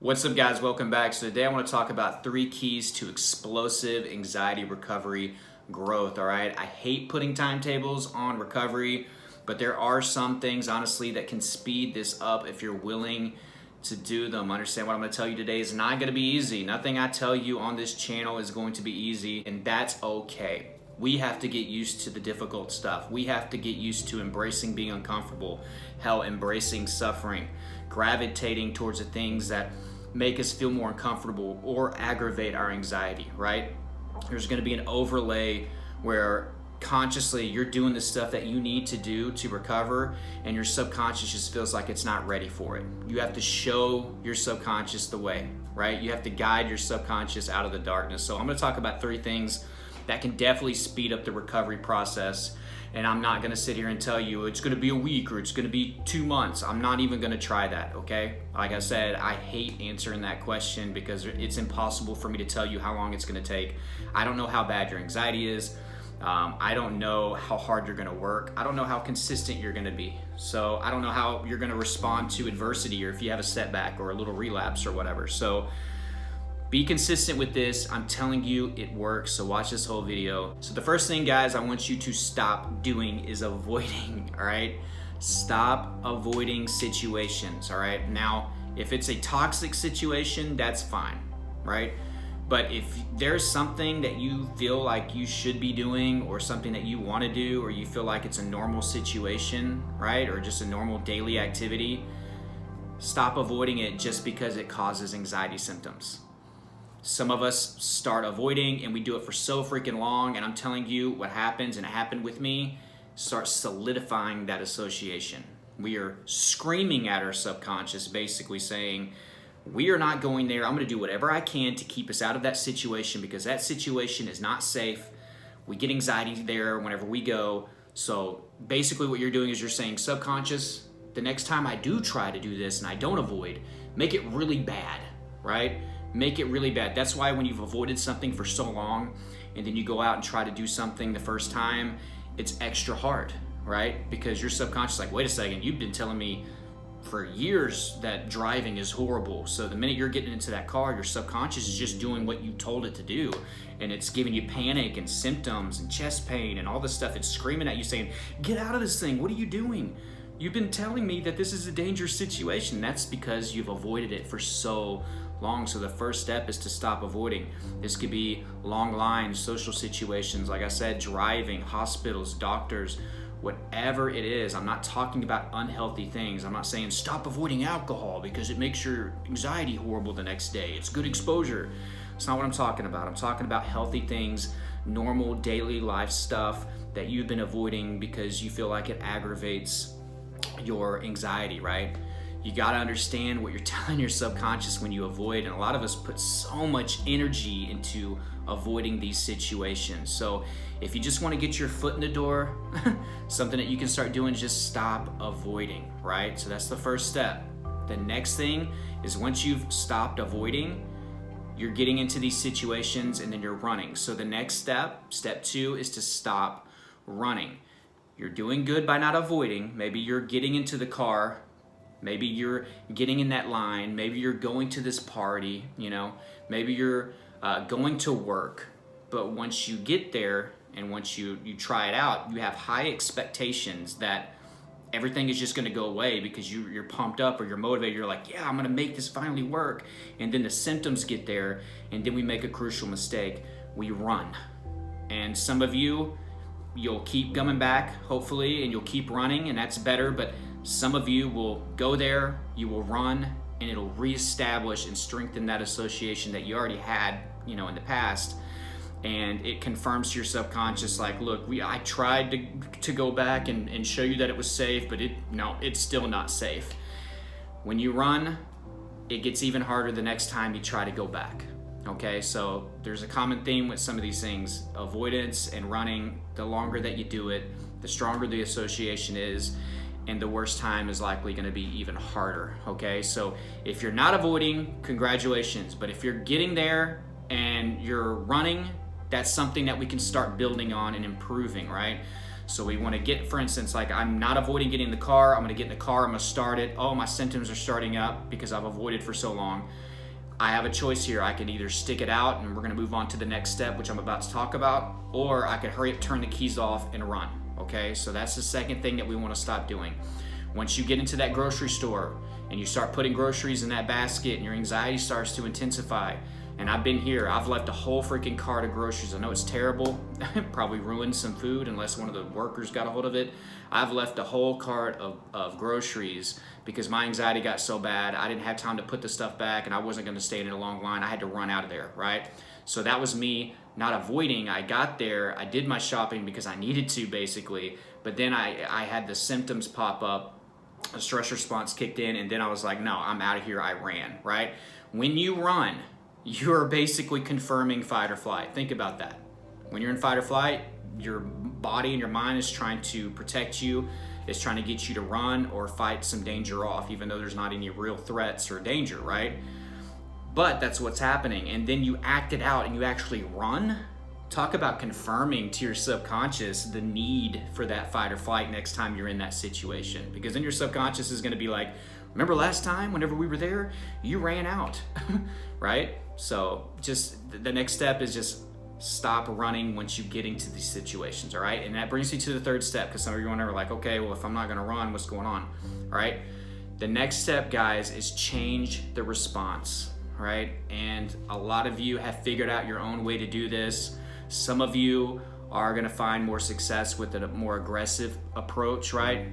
What's up, guys? Welcome back. So today I want to talk about 3 keys to explosive anxiety recovery growth. All right, I hate putting timetables on recovery, but there are some things honestly that can speed this up if you're willing to do them. Understand what I'm going to tell you today is not going to be easy. Nothing I tell you on this channel is going to be easy, and that's okay. We have to get used to the difficult stuff. We have to get used to embracing being uncomfortable, hell, embracing suffering, gravitating towards the things that make us feel more uncomfortable or aggravate our anxiety, right? There's going to be an overlay where consciously you're doing the stuff that you need to do to recover, and your subconscious just feels like it's not ready for it. You have to show your subconscious the way, right? You have to guide your subconscious out of the darkness. So I'm going to talk about 3 things that can definitely speed up the recovery process. And I'm not gonna sit here and tell you it's gonna be a week or it's gonna be 2 months. I'm not even gonna try that, okay? Like I said, I hate answering that question because it's impossible for me to tell you how long it's gonna take. I don't know how bad your anxiety is. I don't know how hard you're gonna work. I don't know how consistent you're gonna be. So I don't know how you're gonna respond to adversity, or if you have a setback or a little relapse or whatever. So be consistent with this. I'm telling you, it works. So watch this whole video. So the first thing, guys, I want you to stop doing is avoiding, all right? Stop avoiding situations, all right? Now, if it's a toxic situation, that's fine, right? But if there's something that you feel like you should be doing, or something that you want to do, or you feel like it's a normal situation, right? Or just a normal daily activity, stop avoiding it just because it causes anxiety symptoms. Some of us start avoiding and we do it for so freaking long, and I'm telling you what happens, and it happened with me, start solidifying that association. We are screaming at our subconscious, basically saying, we are not going there. I'm going to do whatever I can to keep us out of that situation because that situation is not safe. We get anxiety there whenever we go. So basically what you're doing is you're saying, subconscious, the next time I do try to do this and I don't avoid, make it really bad, right? Make it really bad. That's why when you've avoided something for so long and then you go out and try to do something the first time, it's extra hard, right? Because your subconscious is like, wait a second, you've been telling me for years that driving is horrible. So the minute you're getting into that car, your subconscious is just doing what you told it to do. And it's giving you panic and symptoms and chest pain and all this stuff. It's screaming at you saying, get out of this thing. What are you doing? You've been telling me that this is a dangerous situation. That's because you've avoided it for so long. So the first step is to stop avoiding. This could be long lines, social situations, like I said, driving, hospitals, doctors, whatever it is. I'm not talking about unhealthy things. I'm not saying stop avoiding alcohol because it makes your anxiety horrible the next day. It's good exposure. It's not what I'm talking about. I'm talking about healthy things, normal daily life stuff that you've been avoiding because you feel like it aggravates your anxiety, right? You got to understand what you're telling your subconscious when you avoid, and a lot of us put so much energy into avoiding these situations. So if you just want to get your foot in the door, something that you can start doing is just stop avoiding, right? So that's the first step. The next thing is once you've stopped avoiding, you're getting into these situations and then you're running. So the next step, step 2, is to stop running. You're doing good by not avoiding. Maybe you're getting into the car. Maybe you're getting in that line. Maybe you're going to this party, maybe you're going to work. But once you get there and once you try it out, you have high expectations that everything is just gonna go away because you're pumped up or you're motivated. You're like, yeah, I'm gonna make this finally work. And then the symptoms get there, and then we make a crucial mistake. We run. And some of you'll keep coming back, hopefully, and you'll keep running, and that's better. But some of you will go there, you will run, and it'll reestablish and strengthen that association that you already had, in the past. And it confirms to your subconscious, like, look, I tried to go back and show you that it was safe, but it's still not safe. When you run, it gets even harder the next time you try to go back. Okay, so there's a common theme with some of these things. Avoidance and running, the longer that you do it, the stronger the association is, and the worst time is likely going to be even harder, okay? So if you're not avoiding, congratulations. But if you're getting there and you're running, that's something that we can start building on and improving, right? So we want to get, for instance, like I'm not avoiding getting in the car. I'm going to get in the car. I'm going to start it. Oh, my symptoms are starting up because I've avoided for so long. I have a choice here. I can either stick it out and we're gonna move on to the next step, which I'm about to talk about, or I could hurry up, turn the keys off, and run, okay? So that's the second thing that we wanna stop doing. Once you get into that grocery store and you start putting groceries in that basket and your anxiety starts to intensify, and I've been here, I've left a whole freaking cart of groceries. I know it's terrible, probably ruined some food unless one of the workers got a hold of it. I've left a whole cart of groceries because my anxiety got so bad, I didn't have time to put the stuff back and I wasn't gonna stay in a long line. I had to run out of there, right? So that was me not avoiding. I got there, I did my shopping because I needed to basically, but then I had the symptoms pop up, a stress response kicked in, and then I was like, no, I'm out of here, I ran, right? When you run, you're basically confirming fight or flight. Think about that. When you're in fight or flight, your body and your mind is trying to protect you. It's trying to get you to run or fight some danger off, even though there's not any real threats or danger, right? But that's what's happening. And then you act it out and you actually run. Talk about confirming to your subconscious the need for that fight or flight next time you're in that situation. Because then your subconscious is going to be like, remember last time whenever we were there, you ran out, right? So just the next step is just stop running once you get into these situations, all right? And that brings you to the third step, because some of you are like, okay, well, if I'm not gonna run, what's going on, all right? The next step, guys, is change the response, all right? And a lot of you have figured out your own way to do this. Some of you are gonna find more success with a more aggressive approach, right?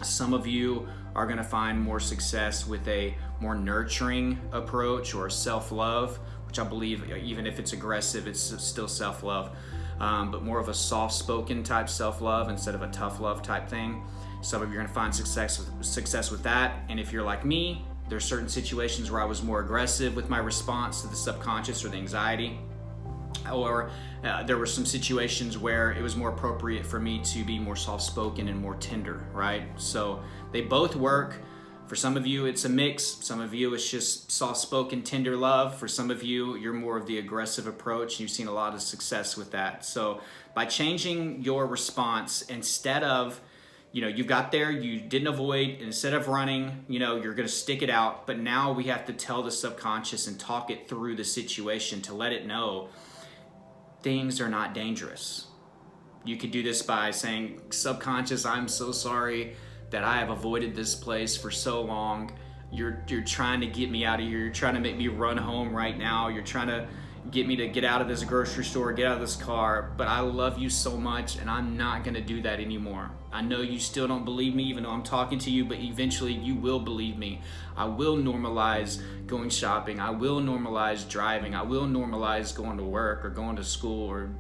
Some of you are gonna find more success with a more nurturing approach or self-love, which I believe even if it's aggressive, it's still self-love, but more of a soft-spoken type self-love instead of a tough love type thing. Some of you are gonna find success with that. And if you're like me, there's certain situations where I was more aggressive with my response to the subconscious or the anxiety, or there were some situations where it was more appropriate for me to be more soft-spoken and more tender, right? So they both work. For some of you, it's a mix. Some of you, it's just soft-spoken, tender love. For some of you, you're more of the aggressive approach, and you've seen a lot of success with that. So by changing your response, instead of, you got there, you didn't avoid, instead of running, you're gonna stick it out, but now we have to tell the subconscious and talk it through the situation to let it know things are not dangerous. You could do this by saying, subconscious, I'm so sorry that I have avoided this place for so long. You're trying to get me out of here. You're trying to make me run home right now. You're trying to get me to get out of this grocery store, get out of this car, but I love you so much and I'm not gonna do that anymore. I know you still don't believe me even though I'm talking to you, but eventually you will believe me. I will normalize going shopping. I will normalize driving. I will normalize going to work or going to school or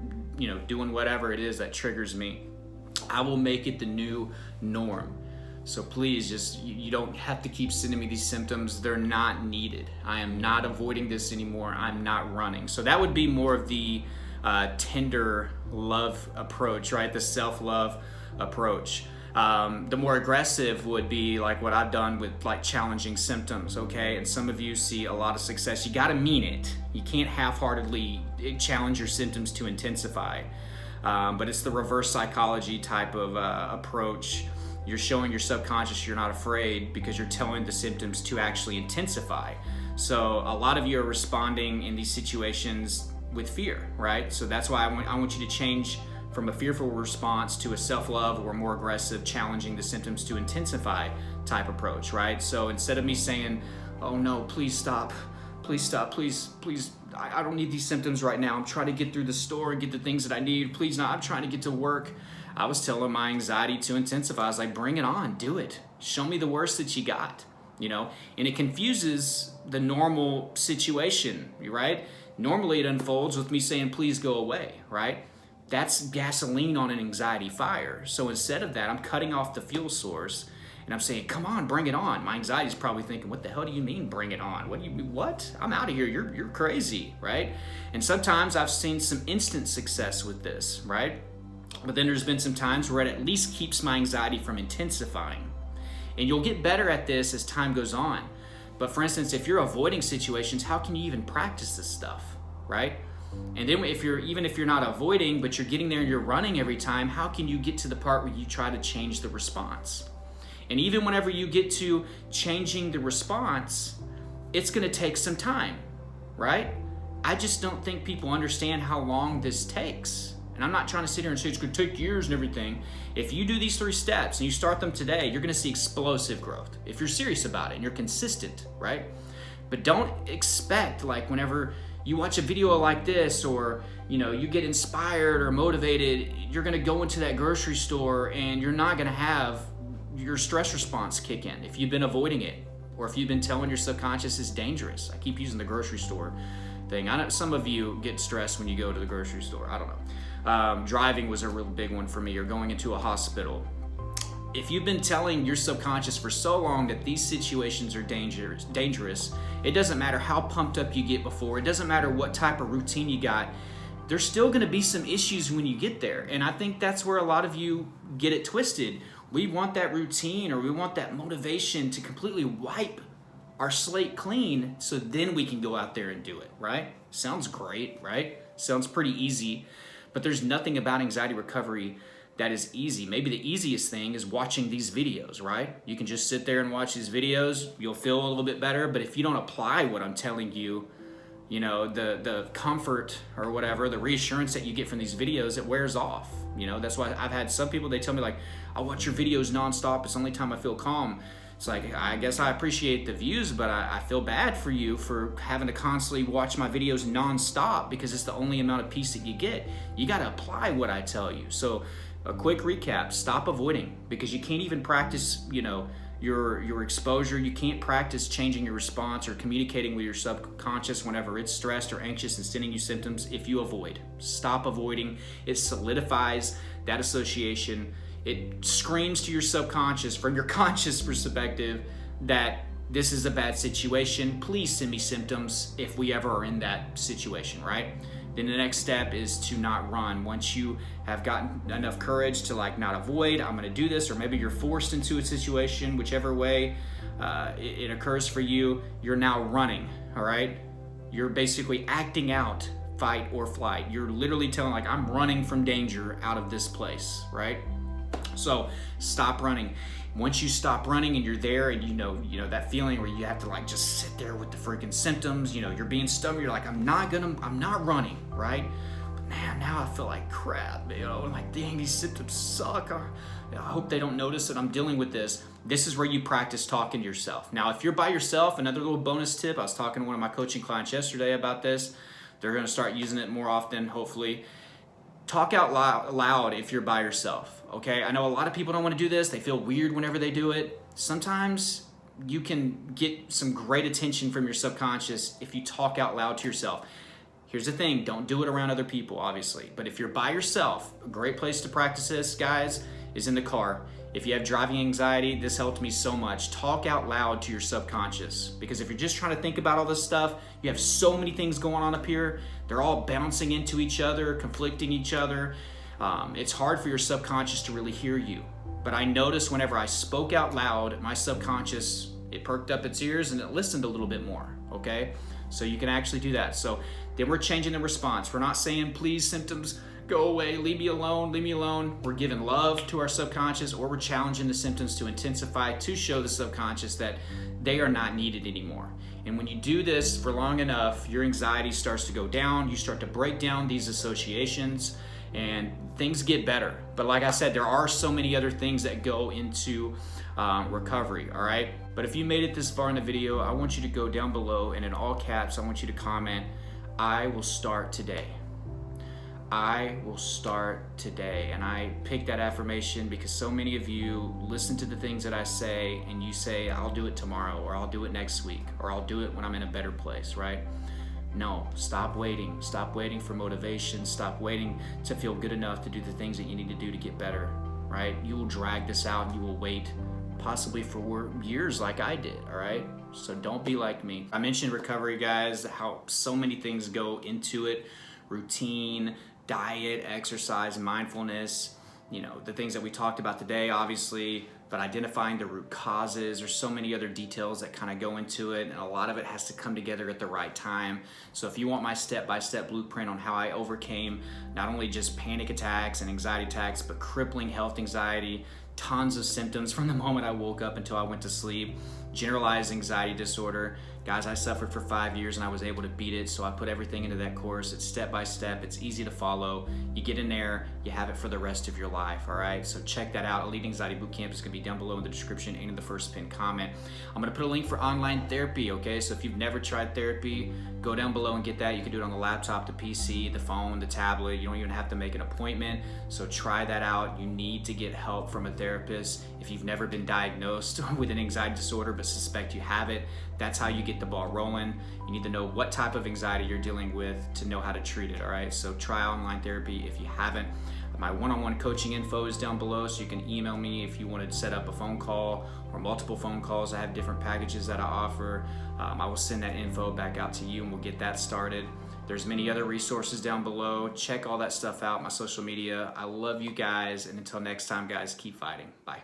doing whatever it is that triggers me. I will make it the new norm. So please, you don't have to keep sending me these symptoms. They're not needed. I am not avoiding this anymore. I'm not running. So that would be more of the tender love approach, right? The self-love approach. The more aggressive would be like what I've done with like challenging symptoms, okay? And some of you see a lot of success. You gotta mean it. You can't half-heartedly challenge your symptoms to intensify. But it's the reverse psychology type of approach. You're showing your subconscious you're not afraid because you're telling the symptoms to actually intensify. So a lot of you are responding in these situations with fear, right? So that's why I want you to change from a fearful response to a self-love or more aggressive, challenging the symptoms to intensify type approach, right? So instead of me saying, oh no, please stop, please, I don't need these symptoms right now. I'm trying to get through the store and get the things that I need. Please, not. I'm trying to get to work. I was telling my anxiety to intensify. I was like, bring it on, do it. Show me the worst that you got, and it confuses the normal situation, right? Normally it unfolds with me saying, please go away, right? That's gasoline on an anxiety fire. So instead of that, I'm cutting off the fuel source and I'm saying, come on, bring it on. My anxiety is probably thinking, what the hell do you mean bring it on? What do you mean? What? I'm out of here. You're crazy, right? And sometimes I've seen some instant success with this, right? But then there's been some times where it at least keeps my anxiety from intensifying. And you'll get better at this as time goes on. But for instance, if you're avoiding situations, how can you even practice this stuff, right? And then if you're not avoiding, but you're getting there and you're running every time, how can you get to the part where you try to change the response? And even whenever you get to changing the response, it's gonna take some time. right? I just don't think people understand how long this takes. And I'm not trying to sit here and say it's going to take years and everything. If you do these 3 steps and you start them today, you're going to see explosive growth. If you're serious about it and you're consistent, right? But don't expect, like, whenever you watch a video like this, or you get inspired or motivated, you're going to go into that grocery store and you're not going to have your stress response kick in if you've been avoiding it, or if you've been telling your subconscious it's dangerous. I keep using the grocery store thing. I know some of you get stressed when you go to the grocery store. I don't know. Driving was a real big one for me, or going into a hospital. If you've been telling your subconscious for so long that these situations are dangerous, it doesn't matter how pumped up you get before, it doesn't matter what type of routine you got, there's still gonna be some issues when you get there. And I think that's where a lot of you get it twisted. We want that routine, or we want that motivation to completely wipe our slate clean, so then we can go out there and do it, right? Sounds great, right? Sounds pretty easy, but there's nothing about anxiety recovery that is easy. Maybe the easiest thing is watching these videos, right? You can just sit there and watch these videos, you'll feel a little bit better, but if you don't apply what I'm telling you, the comfort or whatever, the reassurance that you get from these videos, it wears off. That's why I've had some people, they tell me, like, I watch your videos nonstop, it's the only time I feel calm. It's like, I guess I appreciate the views, but I feel bad for you for having to constantly watch my videos nonstop, because it's the only amount of peace that you get. You got to apply what I tell you. So a quick recap: stop avoiding, because you can't even practice, your exposure. You can't practice changing your response or communicating with your subconscious whenever it's stressed or anxious and sending you symptoms if you avoid. Stop avoiding. It solidifies that association. It screams to your subconscious from your conscious perspective that this is a bad situation. Please send me symptoms if we ever are in that situation, right? Then the next step is to not run. Once you have gotten enough courage to, like, not avoid, I'm gonna do this, or maybe you're forced into a situation, whichever way it occurs for you, you're now running, all right? You're basically acting out fight or flight. You're literally telling, like, I'm running from danger out of this place, right? So stop running. Once you stop running and you're there, and you know that feeling where you have to, like, just sit there with the freaking symptoms, you're being stubborn, you're like, I'm not running, right? But man, now I feel like crap, I'm like, dang, these symptoms suck. I hope they don't notice that I'm dealing with this. This is where you practice talking to yourself. Now, if you're by yourself, another little bonus tip, I was talking to one of my coaching clients yesterday about this. They're gonna start using it more often, hopefully. Talk out loud if you're by yourself, okay? I know a lot of people don't want to do this. They feel weird whenever they do it. Sometimes you can get some great attention from your subconscious if you talk out loud to yourself. Here's the thing, don't do it around other people, obviously. But if you're by yourself, a great place to practice this, guys, is in the car. If you have driving anxiety, this helped me so much. Talk out loud to your subconscious, because if you're just trying to think about all this stuff, you have so many things going on up here. They're all bouncing into each other, conflicting each other. It's hard for your subconscious to really hear you. But I noticed whenever I spoke out loud, my subconscious, it perked up its ears and it listened a little bit more, okay? So you can actually do that. So then we're changing the response. We're not saying, please, symptoms, go away, leave me alone, leave me alone. We're giving love to our subconscious, or we're challenging the symptoms to intensify, to show the subconscious that they are not needed anymore. And when you do this for long enough, your anxiety starts to go down. You start to break down these associations and things get better. But like I said, there are so many other things that go into recovery, all right? But if you made it this far in the video, I want you to go down below, and in all caps, I want you to comment, I will start today. I will start today. And I picked that affirmation because so many of you listen to the things that I say and you say, I'll do it tomorrow, or I'll do it next week, or I'll do it when I'm in a better place, right? No, stop waiting. Stop waiting for motivation. Stop waiting to feel good enough to do the things that you need to do to get better, right? You will drag this out and you will wait possibly for years like I did, all right? So don't be like me. I mentioned recovery, guys, how so many things go into it. Routine, diet, exercise, mindfulness, the things that we talked about today, obviously, but identifying the root causes. There's so many other details that kind of go into it, and a lot of it has to come together at the right time. So if you want my step-by-step blueprint on how I overcame not only just panic attacks and anxiety attacks, but crippling health anxiety, tons of symptoms from the moment I woke up until I went to sleep, generalized anxiety disorder, Guys, I suffered for 5 years and I was able to beat it, so I put everything into that course. It's step by step, it's easy to follow. You get in there, you have it for the rest of your life, all right? So check that out. Elite Anxiety Bootcamp is gonna be down below in the description and in the first pinned comment. I'm gonna put a link for online therapy, okay? So if you've never tried therapy, go down below and get that. You can do it on the laptop, the PC, the phone, the tablet. You don't even have to make an appointment. So try that out. You need to get help from a therapist. If you've never been diagnosed with an anxiety disorder but suspect you have it, that's how you get the ball rolling. You need to know what type of anxiety you're dealing with to know how to treat it, all right? So try online therapy if you haven't. My one-on-one coaching info is down below, so you can email me if you want to set up a phone call or multiple phone calls. I have different packages that I offer. I will send that info back out to you and we'll get that started. There's many other resources down below. Check all that stuff out, my social media. I love you guys, and until next time, guys, keep fighting. Bye.